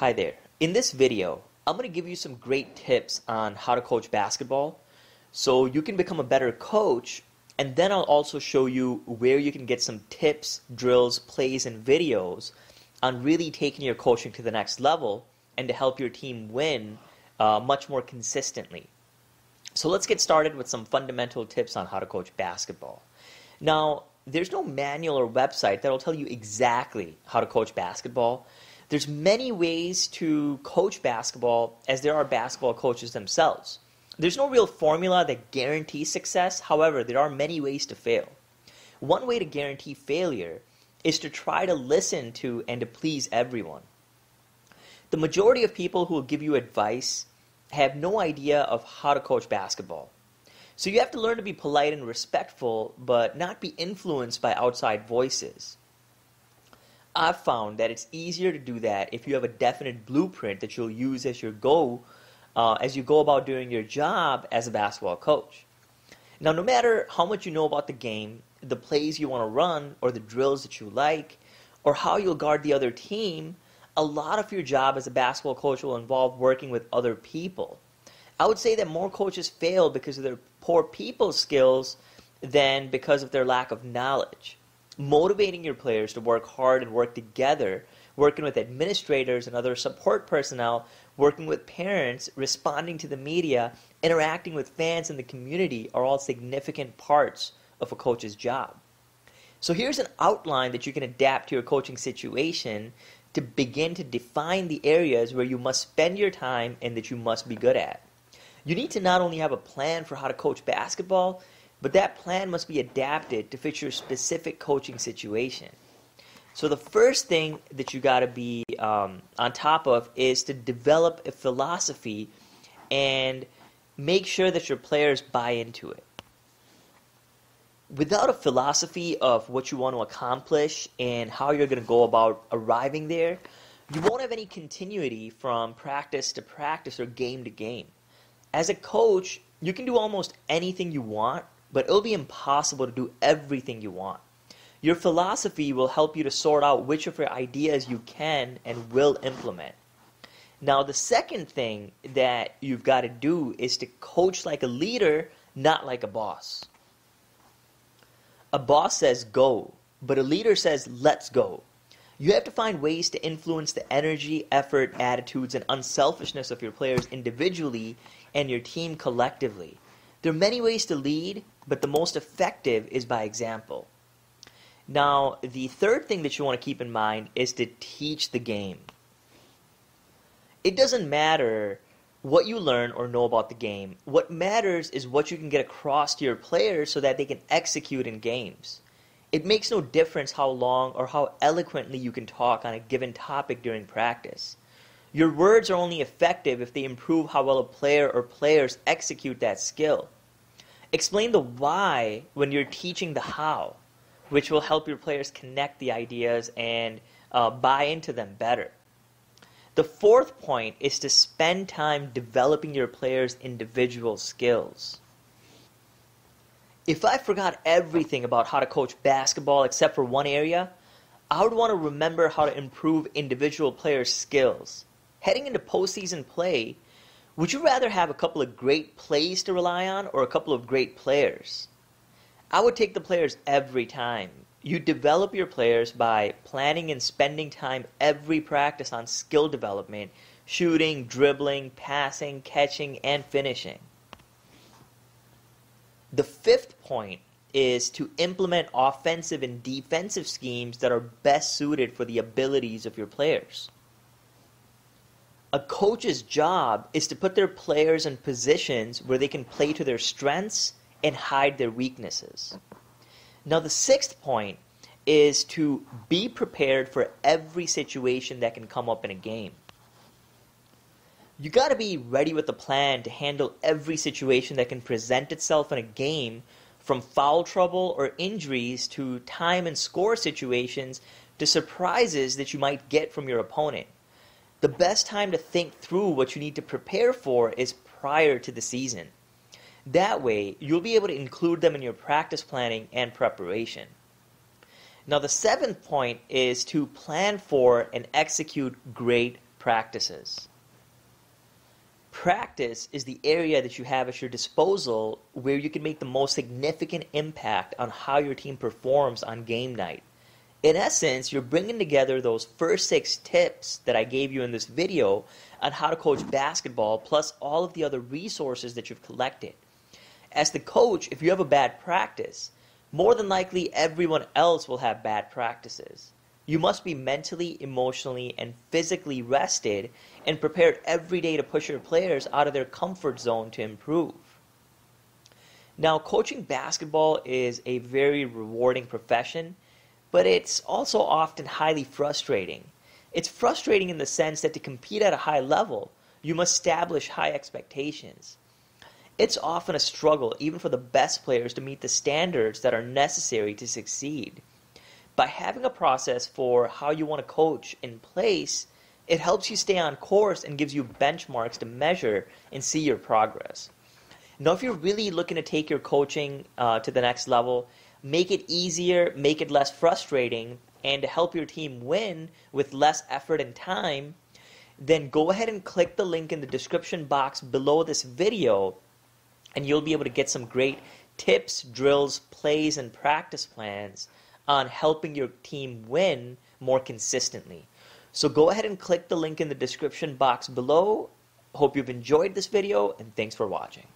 Hi there. In this video, I'm going to give you some great tips on how to coach basketball so you can become a better coach, and then I'll also show you where you can get some tips, drills, plays, and videos on really taking your coaching to the next level and to help your team win much more consistently. So let's get started with some fundamental tips on how to coach basketball. Now, there's no manual or website that'll tell you exactly how to coach basketball. There's many ways to coach basketball as there are basketball coaches themselves. There's no real formula that guarantees success. However, there are many ways to fail. One way to guarantee failure is to try to listen to and to please everyone. The majority of people who will give you advice have no idea of how to coach basketball. So you have to learn to be polite and respectful, but not be influenced by outside voices. I've found that it's easier to do that if you have a definite blueprint that you'll use as you go about doing your job as a basketball coach. Now, no matter how much you know about the game, the plays you want to run, or the drills that you like, or how you'll guard the other team, a lot of your job as a basketball coach will involve working with other people. I would say that more coaches fail because of their poor people skills than because of their lack of knowledge. Motivating your players to work hard and work together, working with administrators and other support personnel, working with parents, responding to the media, interacting with fans in the community are all significant parts of a coach's job. So here's an outline that you can adapt to your coaching situation to begin to define the areas where you must spend your time and that you must be good at. You need to not only have a plan for how to coach basketball, but that plan must be adapted to fit your specific coaching situation. So the first thing that you got to be on top of is to develop a philosophy and make sure that your players buy into it. Without a philosophy of what you want to accomplish and how you're going to go about arriving there, you won't have any continuity from practice to practice or game to game. As a coach, you can do almost anything you want, but it'll be impossible to do everything you want. Your philosophy will help you to sort out which of your ideas you can and will implement. Now, the second thing that you've got to do is to coach like a leader, not like a boss. A boss says go, but a leader says let's go. You have to find ways to influence the energy, effort, attitudes, and unselfishness of your players individually and your team collectively. There are many ways to lead, but the most effective is by example. Now, the third thing that you want to keep in mind is to teach the game. It doesn't matter what you learn or know about the game. What matters is what you can get across to your players so that they can execute in games. It makes no difference how long or how eloquently you can talk on a given topic during practice. Your words are only effective if they improve how well a player or players execute that skill. Explain the why when you're teaching the how, which will help your players connect the ideas and buy into them better. The fourth point is to spend time developing your players' individual skills. If I forgot everything about how to coach basketball except for one area, I would want to remember how to improve individual players' skills. Heading into postseason play, would you rather have a couple of great plays to rely on or a couple of great players? I would take the players every time. You develop your players by planning and spending time every practice on skill development, shooting, dribbling, passing, catching, and finishing. The fifth point is to implement offensive and defensive schemes that are best suited for the abilities of your players. A coach's job is to put their players in positions where they can play to their strengths and hide their weaknesses. Now, the sixth point is to be prepared for every situation that can come up in a game. You got to be ready with a plan to handle every situation that can present itself in a game, from foul trouble or injuries to time and score situations to surprises that you might get from your opponent. The best time to think through what you need to prepare for is prior to the season. That way, you'll be able to include them in your practice planning and preparation. Now, the seventh point is to plan for and execute great practices. Practice is the area that you have at your disposal where you can make the most significant impact on how your team performs on game night. In essence, you're bringing together those first 6 tips that I gave you in this video on how to coach basketball, plus all of the other resources that you've collected. As the coach, if you have a bad practice, more than likely everyone else will have bad practices. You must be mentally, emotionally, and physically rested and prepared every day to push your players out of their comfort zone to improve. Now, coaching basketball is a very rewarding profession, but it's also often highly frustrating. It's frustrating in the sense that to compete at a high level, you must establish high expectations. It's often a struggle, even for the best players, to meet the standards that are necessary to succeed. By having a process for how you want to coach in place, it helps you stay on course and gives you benchmarks to measure and see your progress. Now, if you're really looking to take your coaching to the next level, make it easier, make it less frustrating, and to help your team win with less effort and time, then go ahead and click the link in the description box below this video, and you'll be able to get some great tips, drills, plays, and practice plans on helping your team win more consistently. So go ahead and click the link in the description box below. Hope you've enjoyed this video, and thanks for watching.